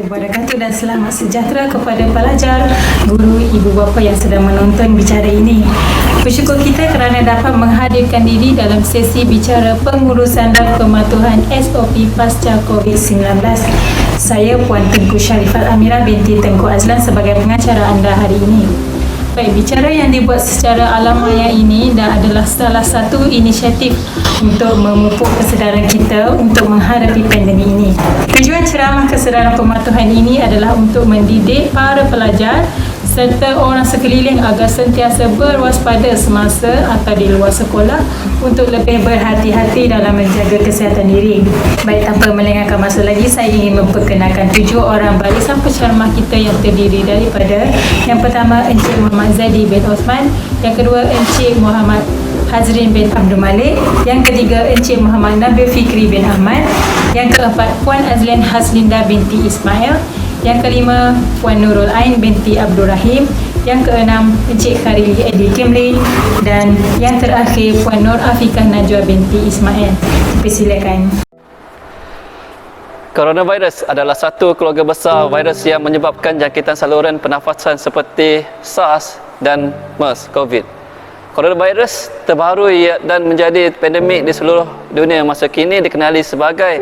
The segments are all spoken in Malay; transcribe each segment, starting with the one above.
wabarakatuh dan selamat sejahtera kepada pelajar, guru, ibu bapa yang sedang menonton bicara ini. Bersyukur kita kerana dapat menghadirkan diri dalam sesi bicara pengurusan dan pematuhan SOP pasca COVID-19. Saya Puan Tengku Sharifat Amira binti Tengku Azlan sebagai pengacara anda hari ini. Baik, bicara yang dibuat secara alamaya ini adalah salah satu inisiatif untuk memupuk kesedaran kita untuk menghadapi pandemik ini. Tujuan ceramah kesedaran pematuhan ini adalah untuk mendidik para pelajar serta orang sekeliling agar sentiasa berwaspada semasa atau di luar sekolah untuk lebih berhati-hati dalam menjaga kesihatan diri. Baik, tanpa melengahkan masa lagi, saya ingin memperkenalkan 7 orang barisan penceramah kita yang terdiri daripada yang pertama Encik Muhammad Zadi bin Osman, yang kedua Encik Muhammad Hazrin bin Abdul Malik, yang ketiga Encik Muhammad Nabil Fikri bin Ahmad, yang keempat Puan Azlin Haslinda binti Ismail, yang kelima Puan Nurul Ain binti Abdul Rahim, yang keenam Encik Kharili Edi Kimli, dan yang terakhir Puan Nur Afiqah Najwa binti Ismail. Persilakan. Coronavirus adalah satu keluarga besar virus yang menyebabkan jangkitan saluran pernafasan seperti SARS dan MERS COVID. Coronavirus terbaru dan menjadi pandemik di seluruh dunia masa kini dikenali sebagai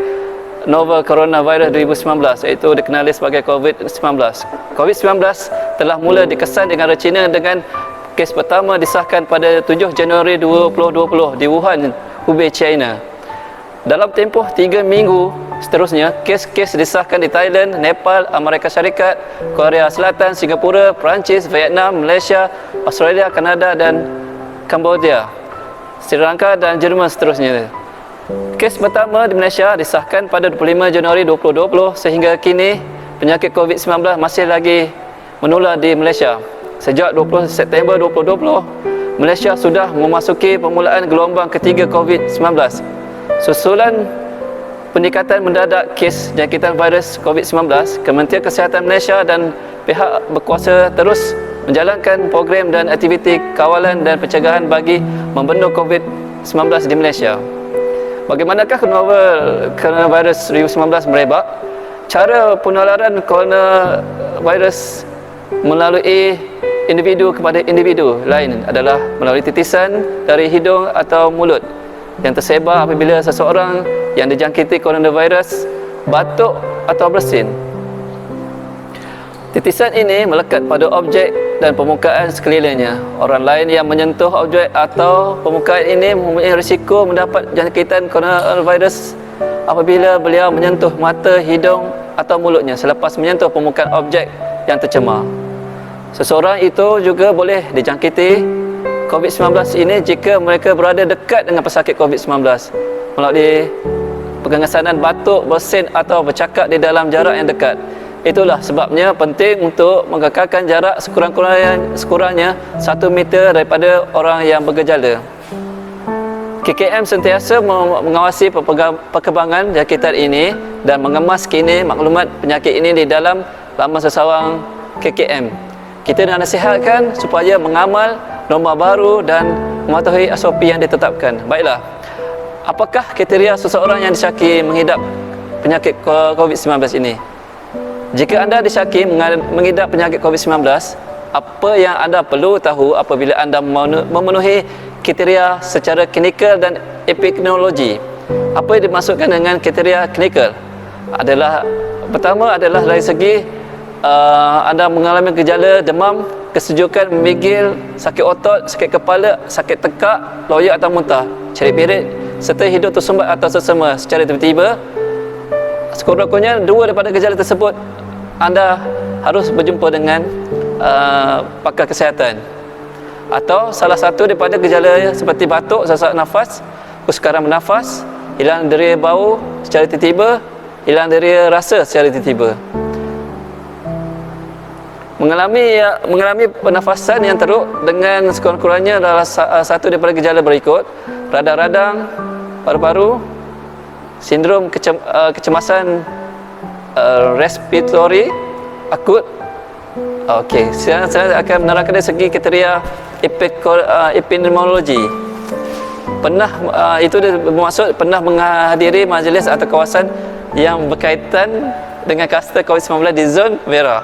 novel coronavirus 2019, iaitu dikenali sebagai COVID-19. COVID-19 telah mula dikesan di negara China dengan kes pertama disahkan pada 7 Januari 2020 di Wuhan, Hubei, China. Dalam tempoh 3 minggu seterusnya, kes-kes disahkan di Thailand, Nepal, Amerika Syarikat, Korea Selatan, Singapura, Perancis, Vietnam, Malaysia, Australia, Kanada dan Cambodia, Sri Lanka dan Jerman seterusnya. Kes pertama di Malaysia disahkan pada 25 Januari 2020 sehingga kini penyakit COVID-19 masih lagi menular di Malaysia. Sejak 20 September 2020, Malaysia sudah memasuki permulaan gelombang ketiga COVID-19. Susulan peningkatan mendadak kes jangkitan virus COVID-19, Kementerian Kesihatan Malaysia dan pihak berkuasa terus menjalankan program dan aktiviti kawalan dan pencegahan bagi membendung COVID-19 di Malaysia. Bagaimanakah novel coronavirus 2019 merebak? Cara penularan coronavirus melalui individu kepada individu lain adalah melalui titisan dari hidung atau mulut yang tersebar apabila seseorang yang dijangkiti coronavirus batuk atau bersin. Titisan ini melekat pada objek dan permukaan sekelilingnya. Orang lain yang menyentuh objek atau permukaan ini mempunyai risiko mendapat jangkitan coronavirus apabila beliau menyentuh mata, hidung atau mulutnya selepas menyentuh permukaan objek yang tercemar. Seseorang itu juga boleh dijangkiti COVID-19 ini jika mereka berada dekat dengan pesakit COVID-19 melalui pengesanan batuk, bersin atau bercakap di dalam jarak yang dekat. Itulah sebabnya penting untuk mengekalkan jarak sekurang-kurangnya 1 meter daripada orang yang bergejala. KKM sentiasa mengawasi perkembangan jangkitan ini dan mengemas kini maklumat penyakit ini di dalam laman sesawang KKM. Kita dinasihatkan supaya mengamal norma baru dan mematuhi SOP yang ditetapkan. Baiklah, apakah kriteria seseorang yang disyaki mengidap penyakit COVID-19 ini? Jika anda disyaki mengidap penyakit COVID-19, apa yang anda perlu tahu apabila anda memenuhi kriteria secara klinikal dan epidemiologi? Apa yang dimaksudkan dengan kriteria klinikal? Pertama adalah dari segi anda mengalami gejala demam, kesejukan, menggigil, sakit otot, sakit kepala, sakit tekak, loyak atau muntah, cari pirit, serta hidung tersumbat atau sesama secara tiba-tiba. Sekurang-kurangnya 2 daripada gejala tersebut anda harus berjumpa dengan pakar kesihatan. Atau salah satu daripada gejala seperti batuk, sesak nafas, kesukaran bernafas, hilang deria bau secara tiba-tiba, hilang deria rasa secara tiba-tiba. Mengalami pernafasan yang teruk dengan sekurang-kurangnya adalah satu daripada gejala berikut: radang-radang paru-paru, sindrom kecemasan respiratory akut. Okey, saya akan menerangkan dari segi kriteria epidemiologi. Itu bermaksud pernah menghadiri majlis atau kawasan yang berkaitan dengan kluster COVID-19 di zon merah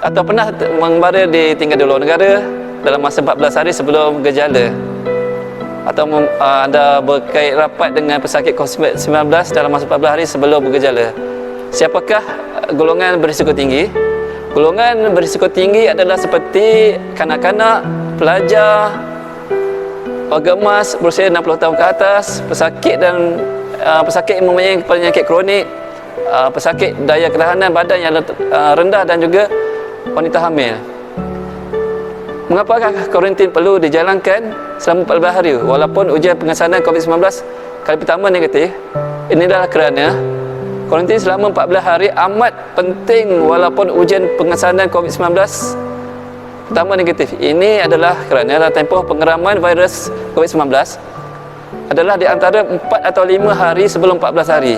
atau pernah mengembara di tinggal di luar negara dalam masa 14 hari sebelum gejala, atau anda berkait rapat dengan pesakit COVID-19 dalam masa 14 hari sebelum bergejala. Siapakah golongan berisiko tinggi? Golongan berisiko tinggi adalah seperti kanak-kanak, pelajar, warga emas berusia 60 tahun ke atas, pesakit dan pesakit yang mempunyai penyakit kronik, pesakit daya ketahanan badan yang rendah dan juga wanita hamil. Mengapakah kuarantin perlu dijalankan selama 14 hari walaupun ujian pengesanan COVID-19 kali pertama negatif? Ini adalah kerana kuarantin selama 14 hari amat penting walaupun ujian pengesanan COVID-19 pertama negatif. Ini adalah kerana tempoh pengeraman virus COVID-19 adalah di antara 4 atau 5 hari sebelum 14 hari.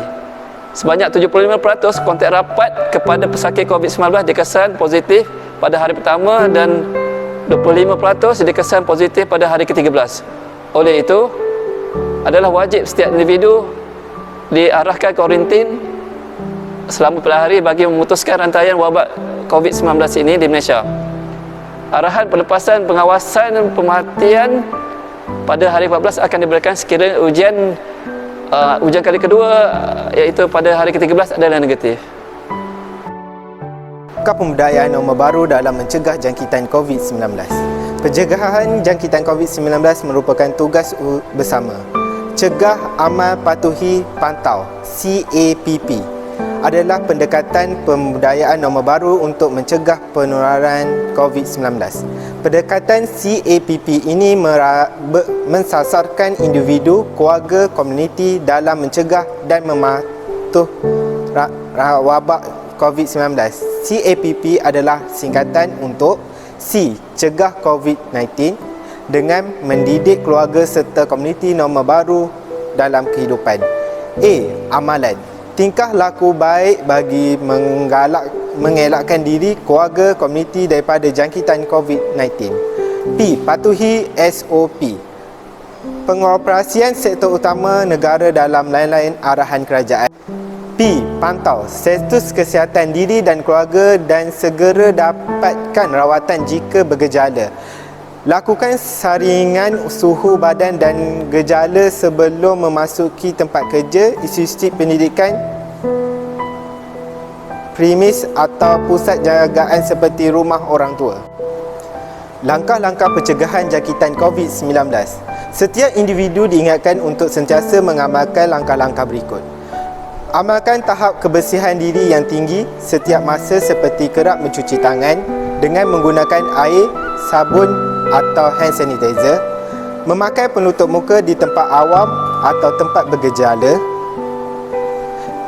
Sebanyak 75% kontak rapat kepada pesakit COVID-19 dikesan positif pada hari pertama dan 25% dikesan positif pada hari ke-13. Oleh itu, adalah wajib setiap individu diarahkan kuarantin selama 14 hari bagi memutuskan rantaian wabak COVID-19 ini di Malaysia. Arahan pelepasan pengawasan pemerhatian pada hari 14 akan diberikan sekiranya ujian kali kedua iaitu pada hari ke-13 adalah negatif. Pembudayaan norma baru dalam mencegah jangkitan COVID-19. Pencegahan jangkitan COVID-19 merupakan tugas bersama. Cegah, amal, patuhi, pantau (CAPP) adalah pendekatan pembudayaan norma baru untuk mencegah penularan COVID-19. Pendekatan CAPP ini mensasarkan individu, keluarga, komuniti dalam mencegah dan mematuhi wabak COVID-19. CAPP adalah singkatan untuk C. Cegah COVID-19 dengan mendidik keluarga serta komuniti norma baru dalam kehidupan. A. Amalan. Tingkah laku baik bagi mengelakkan diri, keluarga, komuniti daripada jangkitan COVID-19. P. Patuhi SOP. Pengoperasian sektor utama negara dalam lain-lain arahan kerajaan. P. Pantau status kesihatan diri dan keluarga dan segera dapatkan rawatan jika bergejala. Lakukan saringan suhu badan dan gejala sebelum memasuki tempat kerja, institusi pendidikan, premis atau pusat jagaan seperti rumah orang tua. Langkah-langkah pencegahan jangkitan COVID-19. Setiap individu diingatkan untuk sentiasa mengamalkan langkah-langkah berikut. Amalkan tahap kebersihan diri yang tinggi setiap masa seperti kerap mencuci tangan dengan menggunakan air, sabun atau hand sanitizer, memakai penutup muka di tempat awam atau tempat bergejala,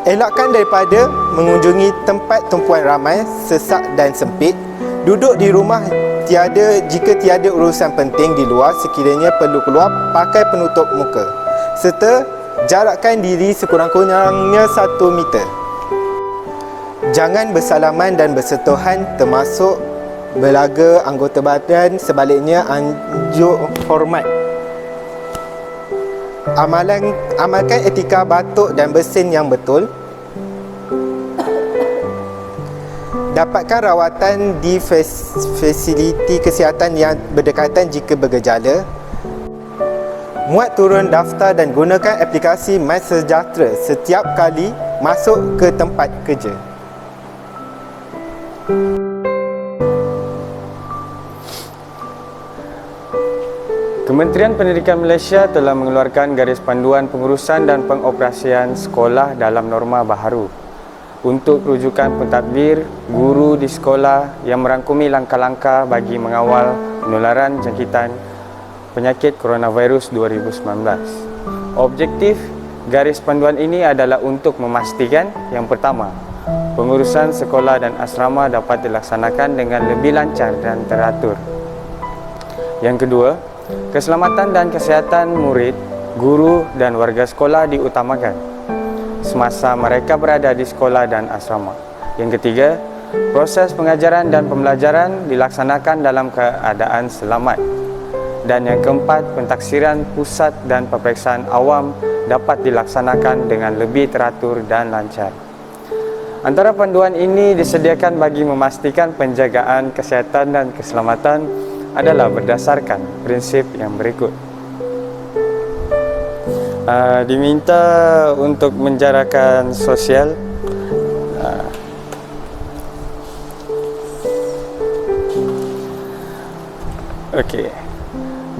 elakkan daripada mengunjungi tempat tumpuan ramai, sesak dan sempit, duduk di rumah jika tiada urusan penting di luar, sekiranya perlu keluar, pakai penutup muka, serta jarakkan diri sekurang-kurangnya 1 meter. Jangan bersalaman dan bersentuhan termasuk belaga anggota badan, sebaliknya anjur hormat. Amalkan etika batuk dan bersin yang betul. Dapatkan rawatan di fasiliti kesihatan yang berdekatan jika bergejala. Muat turun daftar dan gunakan aplikasi MySejahtera setiap kali masuk ke tempat kerja. Kementerian Pendidikan Malaysia telah mengeluarkan garis panduan pengurusan dan pengoperasian sekolah dalam norma baharu untuk rujukan pentadbir guru di sekolah yang merangkumi langkah-langkah bagi mengawal penularan jangkitan penyakit coronavirus 2019. Objektif garis panduan ini adalah untuk memastikan yang pertama, pengurusan sekolah dan asrama dapat dilaksanakan dengan lebih lancar dan teratur. Yang kedua, keselamatan dan kesihatan murid, guru dan warga sekolah diutamakan semasa mereka berada di sekolah dan asrama. Yang ketiga, proses pengajaran dan pembelajaran dilaksanakan dalam keadaan selamat. Dan yang keempat, pentaksiran pusat dan peperiksaan awam dapat dilaksanakan dengan lebih teratur dan lancar. Antara panduan ini disediakan bagi memastikan penjagaan kesihatan dan keselamatan adalah berdasarkan prinsip yang berikut. Diminta untuk menjarakan sosial. Okey.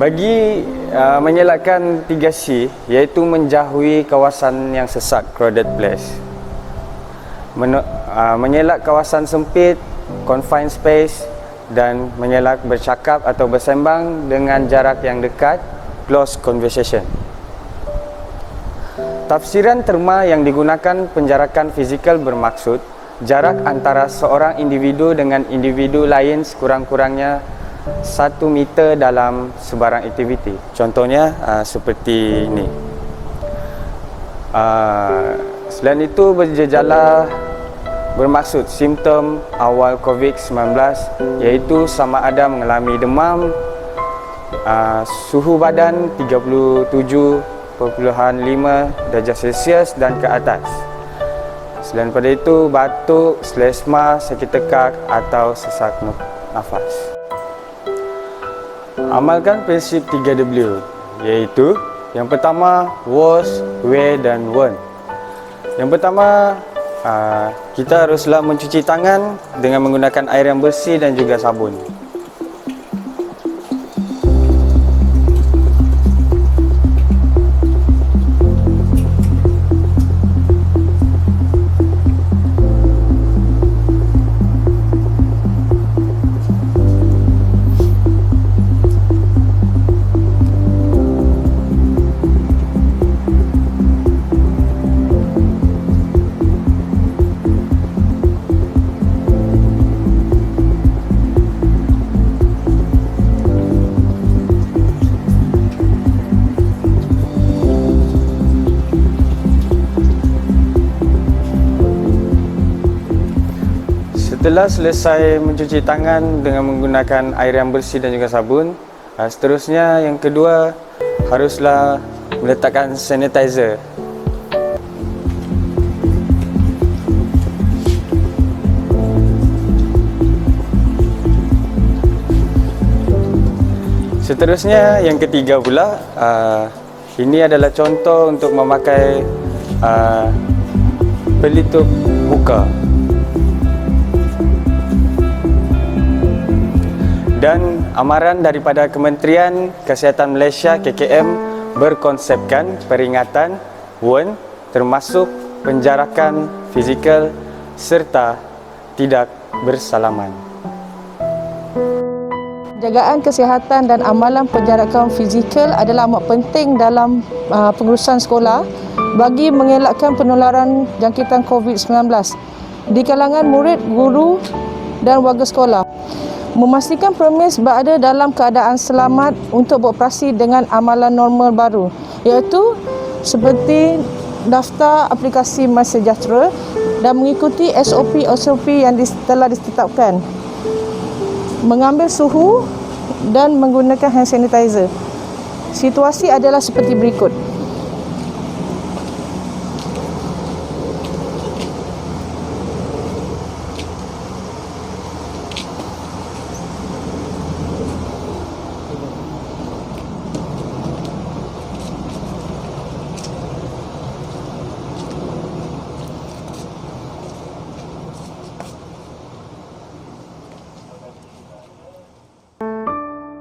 Bagi mengelakkan 3C, iaitu menjauhi kawasan yang sesak, crowded place, mengelak kawasan sempit, confined space, dan mengelak bercakap atau bersembang dengan jarak yang dekat, close conversation. Tafsiran terma yang digunakan penjarakan fizikal bermaksud jarak antara seorang individu dengan individu lain sekurang-kurangnya 1 meter dalam sebarang aktiviti. Contohnya seperti ini. Selain itu, bergejala bermaksud simptom awal COVID-19, iaitu sama ada mengalami demam, suhu badan 37.5 darjah Celsius dan ke atas. Selain pada itu, batuk, selesma, sakit tekak atau sesak nafas. Amalkan prinsip 3W, iaitu yang pertama, wash, wear dan warn. Yang pertama, kita haruslah mencuci tangan dengan menggunakan air yang bersih dan juga sabun. Setelah selesai mencuci tangan dengan menggunakan air yang bersih dan juga sabun, seterusnya yang kedua haruslah meletakkan sanitizer. Seterusnya yang ketiga pula, ini adalah contoh untuk memakai pelitup muka. Dan amaran daripada Kementerian Kesihatan Malaysia KKM berkonsepkan peringatan, warn, termasuk penjarakan fizikal serta tidak bersalaman. Penjagaan kesihatan dan amalan penjarakan fizikal adalah amat penting dalam pengurusan sekolah bagi mengelakkan penularan jangkitan COVID-19 di kalangan murid, guru dan warga sekolah. Memastikan premis berada dalam keadaan selamat untuk beroperasi dengan amalan normal baru, iaitu seperti daftar aplikasi MySejahtera dan mengikuti SOP yang telah ditetapkan, mengambil suhu dan menggunakan hand sanitizer. Situasi adalah seperti berikut.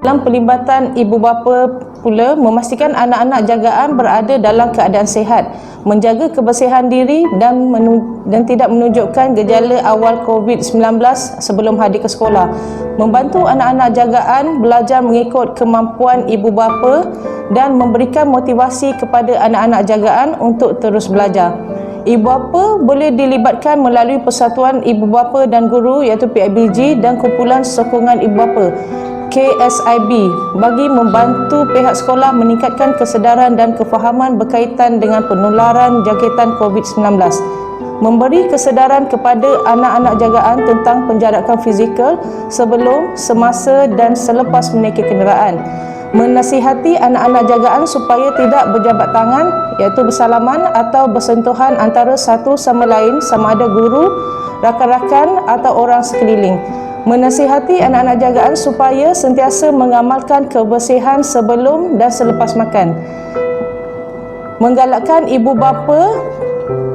Dalam pelibatan ibu bapa pula, memastikan anak-anak jagaan berada dalam keadaan sihat, menjaga kebersihan diri dan tidak menunjukkan gejala awal COVID-19 sebelum hadir ke sekolah. Membantu anak-anak jagaan belajar mengikut kemampuan ibu bapa dan memberikan motivasi kepada anak-anak jagaan untuk terus belajar. Ibu bapa boleh dilibatkan melalui Persatuan Ibu Bapa dan Guru iaitu PIBG dan Kumpulan Sokongan Ibu Bapa KSIB bagi membantu pihak sekolah meningkatkan kesedaran dan kefahaman berkaitan dengan penularan jangkitan COVID-19. Memberi kesedaran kepada anak-anak jagaan tentang penjarakan fizikal sebelum, semasa dan selepas menaiki kenderaan. Menasihati anak-anak jagaan supaya tidak berjabat tangan, iaitu bersalaman atau bersentuhan antara satu sama lain, sama ada guru, rakan-rakan atau orang sekeliling. Menasihati anak-anak jagaan supaya sentiasa mengamalkan kebersihan sebelum dan selepas makan. Menggalakkan ibu bapa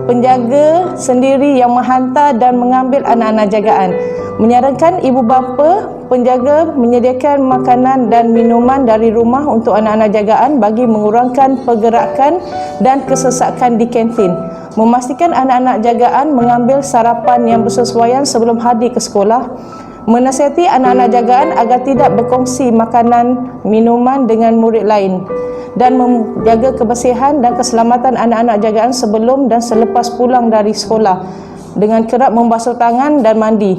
penjaga sendiri yang menghantar dan mengambil anak-anak jagaan. Menyarankan ibu bapa penjaga menyediakan makanan dan minuman dari rumah untuk anak-anak jagaan bagi mengurangkan pergerakan dan kesesakan di kantin. Memastikan anak-anak jagaan mengambil sarapan yang bersesuaian sebelum hadir ke sekolah. Menasihati anak-anak jagaan agar tidak berkongsi makanan, minuman dengan murid lain dan menjaga kebersihan dan keselamatan anak-anak jagaan sebelum dan selepas pulang dari sekolah dengan kerap membasuh tangan dan mandi.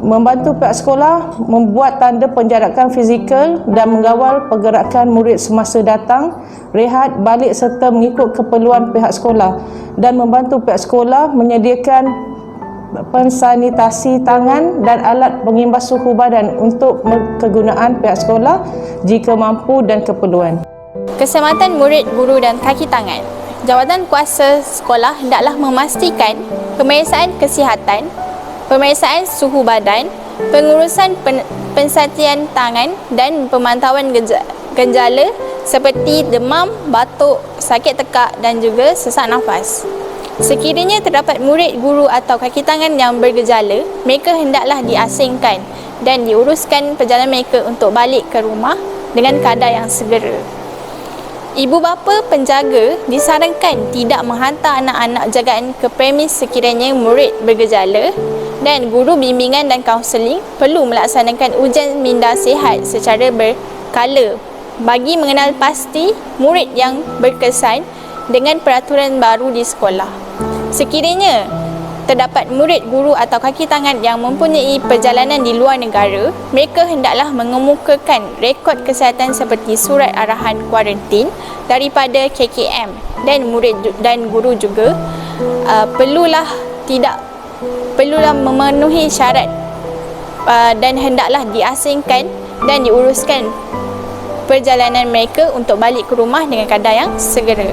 Membantu pihak sekolah membuat tanda penjarakan fizikal dan mengawal pergerakan murid semasa datang, rehat, balik serta mengikut keperluan pihak sekolah, dan membantu pihak sekolah menyediakan pensanitasi tangan dan alat pengimbas suhu badan untuk kegunaan pihak sekolah jika mampu dan keperluan. Keselamatan murid, guru dan kaki tangan. Jawatan kuasa sekolah hendaklah memastikan pemeriksaan kesihatan, pemeriksaan suhu badan, pengurusan pensatian tangan dan pemantauan gejala seperti demam, batuk, sakit tekak dan juga sesak nafas. Sekiranya terdapat murid, guru atau kaki tangan yang bergejala, mereka hendaklah diasingkan dan diuruskan perjalanan mereka untuk balik ke rumah dengan keadaan yang segera. Ibu bapa penjaga disarankan tidak menghantar anak-anak jagaan ke premis sekiranya murid bergejala, dan guru bimbingan dan kaunseling perlu melaksanakan ujian minda sihat secara berkala bagi mengenal pasti murid yang berkesan dengan peraturan baru di sekolah. Sekiranya terdapat murid, guru atau kaki tangan yang mempunyai perjalanan di luar negara, mereka hendaklah mengemukakan rekod kesihatan seperti surat arahan kuarantin daripada KKM, dan murid dan guru juga perlulah memenuhi syarat dan hendaklah diasingkan dan diuruskan perjalanan mereka untuk balik ke rumah dengan keadaan yang segera.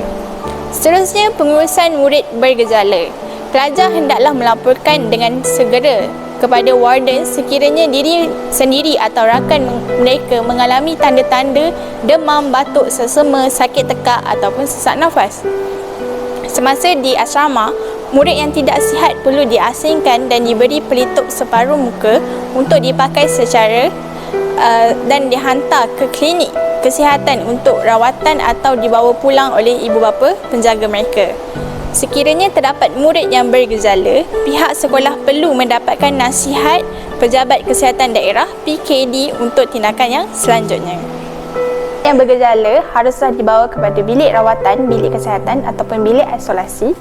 Seterusnya, pengurusan murid bergejala. Pelajar hendaklah melaporkan dengan segera kepada warden sekiranya diri sendiri atau rakan mereka mengalami tanda-tanda demam, batuk, sesama, sakit tekak ataupun sesak nafas. Semasa di asrama, murid yang tidak sihat perlu diasingkan dan diberi pelitup separuh muka untuk dipakai secara dan dihantar ke klinik kesihatan untuk rawatan atau dibawa pulang oleh ibu bapa penjaga mereka. Sekiranya terdapat murid yang bergejala, pihak sekolah perlu mendapatkan nasihat Pejabat Kesihatan Daerah PKD untuk tindakan yang selanjutnya. Yang bergejala haruslah dibawa kepada bilik rawatan, bilik kesihatan ataupun bilik isolasi.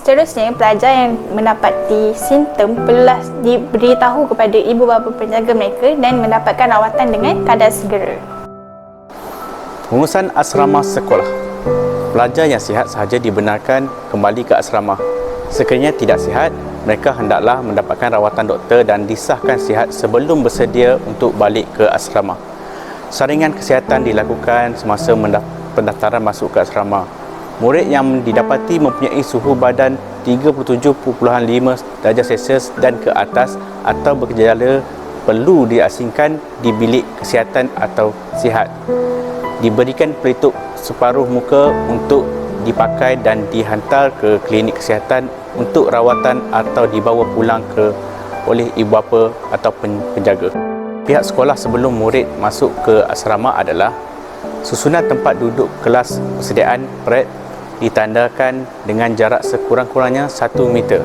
Seterusnya, pelajar yang mendapati simptom perlulah diberitahu kepada ibu bapa penjaga mereka dan mendapatkan rawatan dengan keadaan segera. Pengurusan asrama sekolah. Pelajar yang sihat sahaja dibenarkan kembali ke asrama. Sekiranya tidak sihat, mereka hendaklah mendapatkan rawatan doktor dan disahkan sihat sebelum bersedia untuk balik ke asrama. Saringan kesihatan dilakukan semasa pendaftaran masuk ke asrama. Murid yang didapati mempunyai suhu badan 37.5 darjah Celsius dan ke atas atau bergejala perlu diasingkan di bilik kesihatan atau sihat. Diberikan pelitup separuh muka untuk dipakai dan dihantar ke klinik kesihatan untuk rawatan atau dibawa pulang oleh ibu bapa atau penjaga. Pihak sekolah sebelum murid masuk ke asrama adalah susunan tempat duduk kelas persediaan pred ditandakan dengan jarak sekurang-kurangnya 1 meter.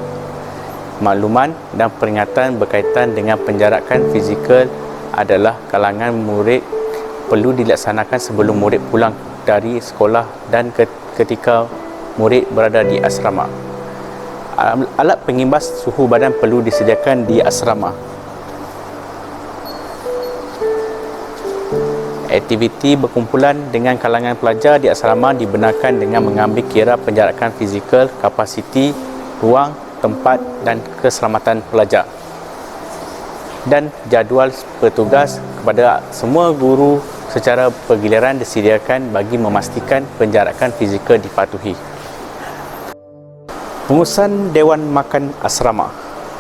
Makluman dan peringatan berkaitan dengan penjarakan fizikal adalah kalangan murid perlu dilaksanakan sebelum murid pulang dari sekolah dan ketika murid berada di asrama. Alat pengimbas suhu badan perlu disediakan di asrama. Aktiviti berkumpulan dengan kalangan pelajar di asrama dibenarkan dengan mengambil kira penjarakan fizikal, kapasiti ruang tempat dan keselamatan pelajar. Dan jadual petugas kepada semua guru secara bergiliran disediakan bagi memastikan penjarakan fizikal dipatuhi. Pengurusan Dewan Makan Asrama.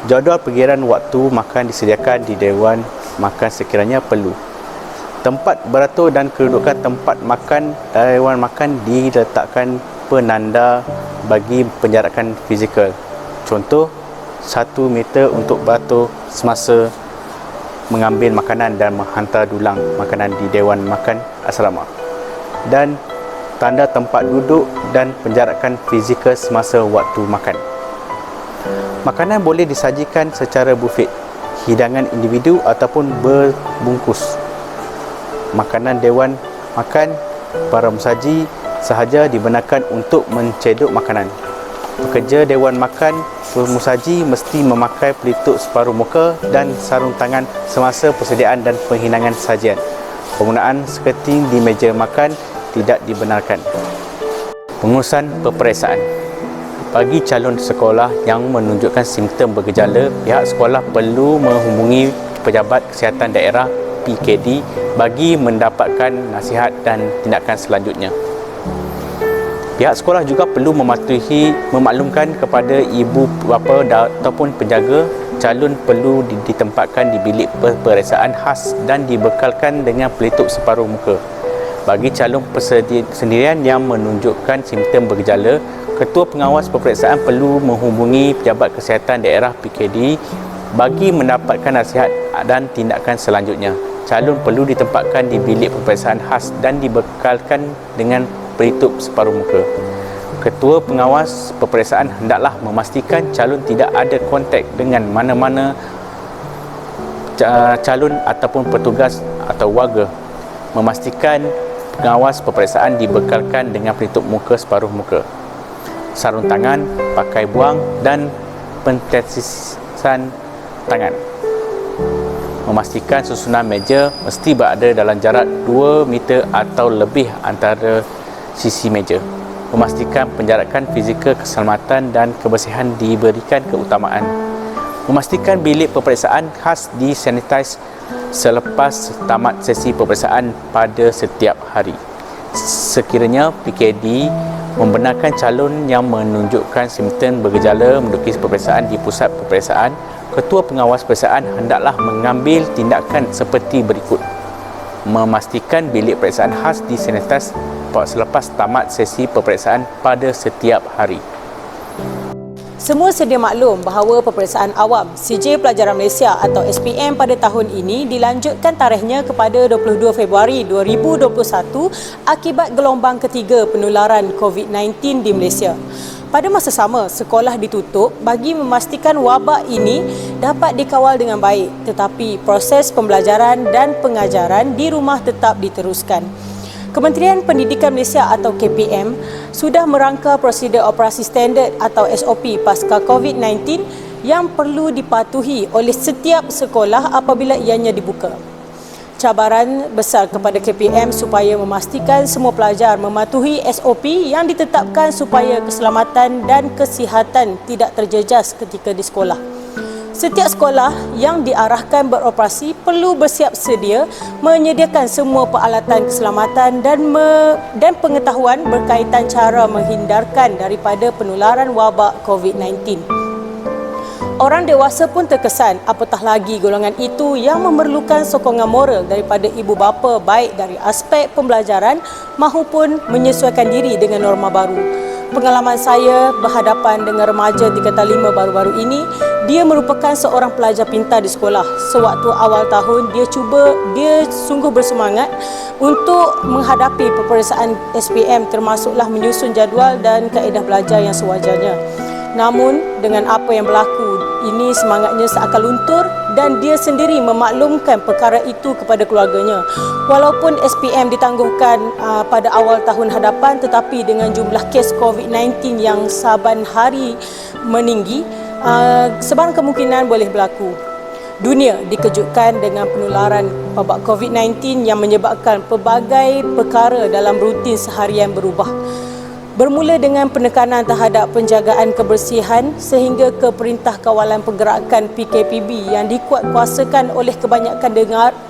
Jadual pergiliran waktu makan disediakan di Dewan Makan sekiranya perlu. Tempat beratur dan kedudukan tempat makan Dewan Makan diletakkan penanda bagi penjarakan fizikal. Contoh, 1 meter untuk beratur semasa mengambil makanan dan menghantar dulang makanan di Dewan Makan Asrama. Dan tanda tempat duduk dan penjarakan fizikal semasa waktu makan. Makanan boleh disajikan secara bufet, hidangan individu ataupun berbungkus. Makanan Dewan Makan, para musaji sahaja dibenarkan untuk mencedok makanan. Pekerja Dewan Makan musaji mesti memakai pelitup separuh muka dan sarung tangan semasa persediaan dan penghidangan sajian. Penggunaan sketing di meja makan tidak dibenarkan. Pengurusan peperiksaan. Bagi calon sekolah yang menunjukkan simptom bergejala, pihak sekolah perlu menghubungi pejabat kesihatan daerah PKD bagi mendapatkan nasihat dan tindakan selanjutnya. Pihak sekolah juga perlu memaklumkan kepada ibu bapa ataupun penjaga calon perlu ditempatkan di bilik peperiksaan khas dan dibekalkan dengan pelitup separuh muka. Bagi calon peserta sendirian yang menunjukkan simptom bergejala, Ketua Pengawas Peperiksaan perlu menghubungi Pejabat Kesihatan Daerah PKD bagi mendapatkan nasihat dan tindakan selanjutnya. Calon perlu ditempatkan di bilik peperiksaan khas dan dibekalkan dengan pelitup separuh muka. Ketua Pengawas Peperiksaan hendaklah memastikan calon tidak ada kontak dengan mana-mana calon ataupun petugas atau warga. Memastikan pengawas peperiksaan dibekalkan dengan pelitup muka separuh muka, sarung tangan, pakai buang dan pentesisan tangan. Memastikan susunan meja mesti berada dalam jarak 2 meter atau lebih antara sisi meja. Memastikan penjarakan fizikal keselamatan dan kebersihan diberikan keutamaan. Memastikan bilik peperiksaan khas disanitize selepas tamat sesi peperiksaan pada setiap hari. Sekiranya PKD membenarkan calon yang menunjukkan simptom bergejala menduduki peperiksaan di pusat peperiksaan, Ketua Pengawas Peperiksaan hendaklah mengambil tindakan seperti berikut. Memastikan bilik peperiksaan khas disanitize selepas tamat sesi peperiksaan pada setiap hari. Semua sedia maklum bahawa peperiksaan awam CJ Pelajaran Malaysia atau SPM pada tahun ini dilanjutkan tarikhnya kepada 22 Februari 2021 akibat gelombang ketiga penularan COVID-19 di Malaysia. Pada masa sama, sekolah ditutup bagi memastikan wabak ini dapat dikawal dengan baik, tetapi proses pembelajaran dan pengajaran di rumah tetap diteruskan. Kementerian Pendidikan Malaysia atau KPM sudah merangka prosedur operasi standard atau SOP pasca COVID-19 yang perlu dipatuhi oleh setiap sekolah apabila ianya dibuka. Cabaran besar kepada KPM supaya memastikan semua pelajar mematuhi SOP yang ditetapkan supaya keselamatan dan kesihatan tidak terjejas ketika di sekolah. Setiap sekolah yang diarahkan beroperasi perlu bersiap sedia menyediakan semua peralatan keselamatan dan pengetahuan berkaitan cara menghindarkan daripada penularan wabak COVID-19. Orang dewasa pun terkesan, apatah lagi golongan itu yang memerlukan sokongan moral daripada ibu bapa baik dari aspek pembelajaran maupun menyesuaikan diri dengan norma baru. Pengalaman saya berhadapan dengan remaja tingkatan 5 baru-baru ini, dia merupakan seorang pelajar pintar di sekolah. Sewaktu awal tahun, dia sungguh bersemangat untuk menghadapi peperiksaan SPM termasuklah menyusun jadual dan kaedah belajar yang sewajarnya. Namun, dengan apa yang berlaku, ini semangatnya seakan luntur dan dia sendiri memaklumkan perkara itu kepada keluarganya. Walaupun SPM ditangguhkan pada awal tahun hadapan, tetapi dengan jumlah kes COVID-19 yang saban hari meninggi, sebarang kemungkinan boleh berlaku. Dunia dikejutkan dengan penularan wabak COVID-19 yang menyebabkan pelbagai perkara dalam rutin seharian berubah. Bermula dengan penekanan terhadap penjagaan kebersihan sehingga ke Perintah Kawalan Pergerakan PKPB yang dikuatkuasakan oleh kebanyakan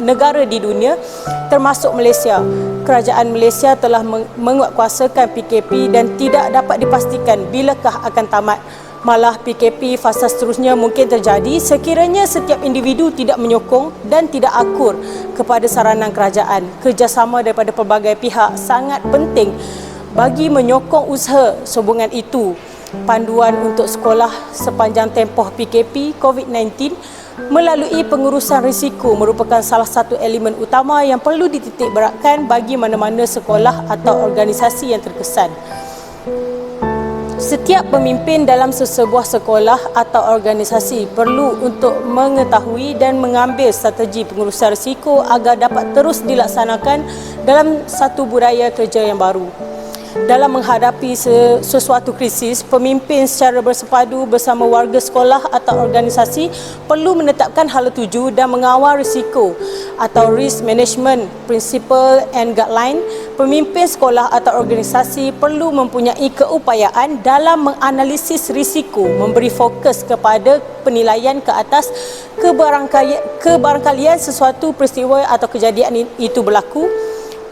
negara di dunia termasuk Malaysia. Kerajaan Malaysia telah menguatkuasakan PKP dan tidak dapat dipastikan bilakah akan tamat. Malah PKP fasa seterusnya mungkin terjadi sekiranya setiap individu tidak menyokong dan tidak akur kepada saranan kerajaan. Kerjasama daripada pelbagai pihak sangat penting bagi menyokong usaha sehubungan itu. Panduan untuk sekolah sepanjang tempoh PKP COVID-19 melalui pengurusan risiko merupakan salah satu elemen utama yang perlu dititik beratkan bagi mana-mana sekolah atau organisasi yang terkesan. Setiap pemimpin dalam sesebuah sekolah atau organisasi perlu untuk mengetahui dan mengambil strategi pengurusan risiko agar dapat terus dilaksanakan dalam satu budaya kerja yang baru. Dalam menghadapi sesuatu krisis, pemimpin secara bersepadu bersama warga sekolah atau organisasi perlu menetapkan hala tuju dan mengawal risiko atau risk management principle and guideline. Pemimpin sekolah atau organisasi perlu mempunyai keupayaan dalam menganalisis risiko, memberi fokus kepada penilaian ke atas kebarangkalian sesuatu peristiwa atau kejadian itu berlaku,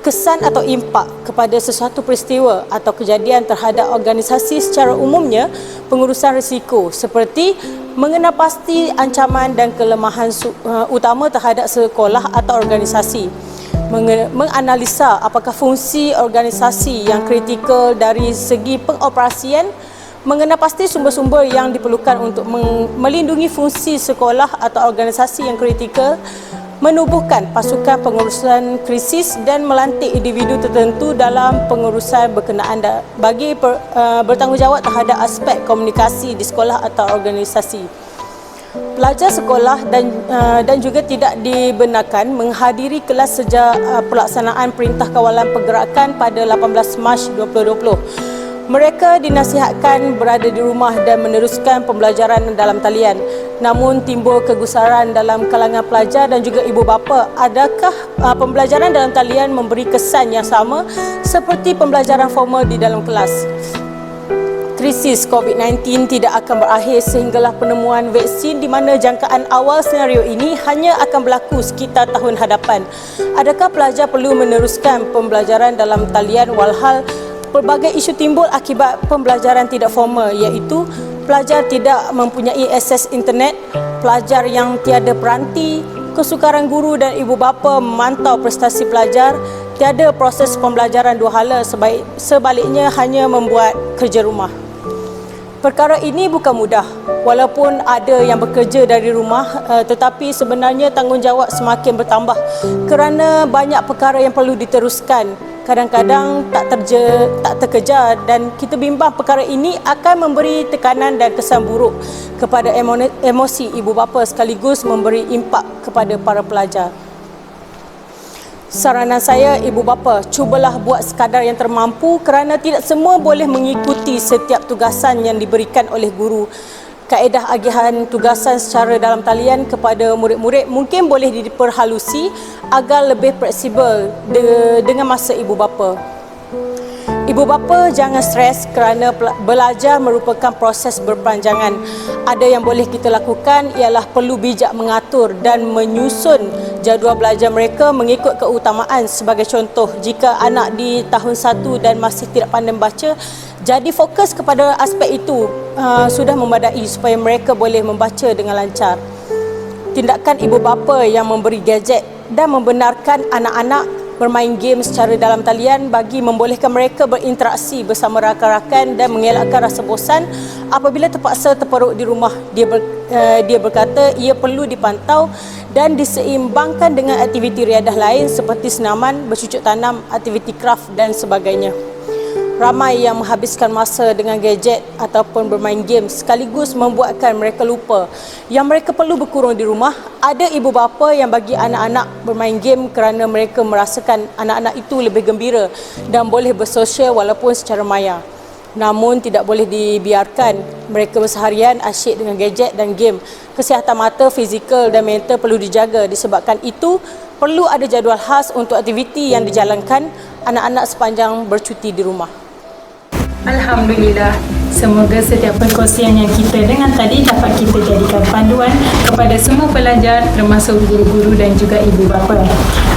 kesan atau impak kepada sesuatu peristiwa atau kejadian terhadap organisasi secara umumnya, pengurusan risiko seperti mengenal pasti ancaman dan kelemahan utama terhadap sekolah atau organisasi, menganalisa apakah fungsi organisasi yang kritikal dari segi pengoperasian, mengenal pasti sumber-sumber yang diperlukan untuk melindungi fungsi sekolah atau organisasi yang kritikal, menubuhkan pasukan pengurusan krisis dan melantik individu tertentu dalam pengurusan berkenaan bagi bertanggungjawab terhadap aspek komunikasi di sekolah atau organisasi. Pelajar sekolah dan juga tidak dibenarkan menghadiri kelas sejak pelaksanaan Perintah Kawalan Pergerakan pada 18 Mac 2020. Mereka dinasihatkan berada di rumah dan meneruskan pembelajaran dalam talian. Namun timbul kegusaran dalam kalangan pelajar dan juga ibu bapa, adakah pembelajaran dalam talian memberi kesan yang sama seperti pembelajaran formal di dalam kelas? Krisis COVID-19 tidak akan berakhir sehinggalah penemuan vaksin di mana jangkaan awal senario ini hanya akan berlaku sekitar tahun hadapan. Adakah pelajar perlu meneruskan pembelajaran dalam talian walhal pelbagai isu timbul akibat pembelajaran tidak formal, iaitu pelajar tidak mempunyai akses internet, pelajar yang tiada peranti, kesukaran guru dan ibu bapa memantau prestasi pelajar, tiada proses pembelajaran dua hala, sebaliknya hanya membuat kerja rumah. Perkara ini bukan mudah. Walaupun ada yang bekerja dari rumah, tetapi sebenarnya tanggungjawab semakin bertambah kerana banyak perkara yang perlu diteruskan. Kadang-kadang tak terkejar dan kita bimbang perkara ini akan memberi tekanan dan kesan buruk kepada emosi ibu bapa sekaligus memberi impak kepada para pelajar. Saranan saya, ibu bapa, cubalah buat sekadar yang termampu kerana tidak semua boleh mengikuti setiap tugasan yang diberikan oleh guru. Kaedah agihan tugasan secara dalam talian kepada murid-murid mungkin boleh diperhalusi agar lebih fleksibel dengan masa ibu bapa. Ibu bapa jangan stres kerana belajar merupakan proses berperanjangan. Ada yang boleh kita lakukan ialah perlu bijak mengatur dan menyusun jadual belajar mereka mengikut keutamaan. Sebagai contoh, jika anak di tahun 1 dan masih tidak pandai membaca, jadi fokus kepada aspek itu sudah memadai supaya mereka boleh membaca dengan lancar. Tindakan ibu bapa yang memberi gadget dan membenarkan anak-anak bermain game secara dalam talian bagi membolehkan mereka berinteraksi bersama rakan-rakan dan mengelakkan rasa bosan apabila terpaksa terperuk di rumah. Dia berkata ia perlu dipantau dan diseimbangkan dengan aktiviti riadah lain seperti senaman, bercucuk tanam, aktiviti kraft dan sebagainya. Ramai yang menghabiskan masa dengan gadget ataupun bermain game sekaligus membuatkan mereka lupa yang mereka perlu berkurung di rumah. Ada ibu bapa yang bagi anak-anak bermain game kerana mereka merasakan anak-anak itu lebih gembira dan boleh bersosial walaupun secara maya. Namun tidak boleh dibiarkan mereka berseharian asyik dengan gadget dan game. Kesihatan mata, fizikal dan mental perlu dijaga. Disebabkan itu, perlu ada jadual khas untuk aktiviti yang dijalankan anak-anak sepanjang bercuti di rumah. Alhamdulillah, semoga setiap perkongsian yang kita dengar tadi dapat kita jadikan panduan kepada semua pelajar termasuk guru-guru dan juga ibu bapa.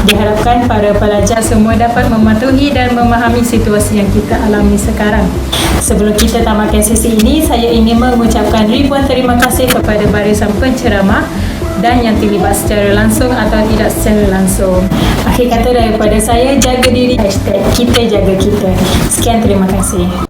Diharapkan para pelajar semua dapat mematuhi dan memahami situasi yang kita alami sekarang. Sebelum kita tamatkan sesi ini, saya ingin mengucapkan ribuan terima kasih kepada barisan penceramah dan yang terlibat secara langsung atau tidak secara langsung. Akhir kata daripada saya, jaga diri, #kita jaga kita. Sekian, terima kasih.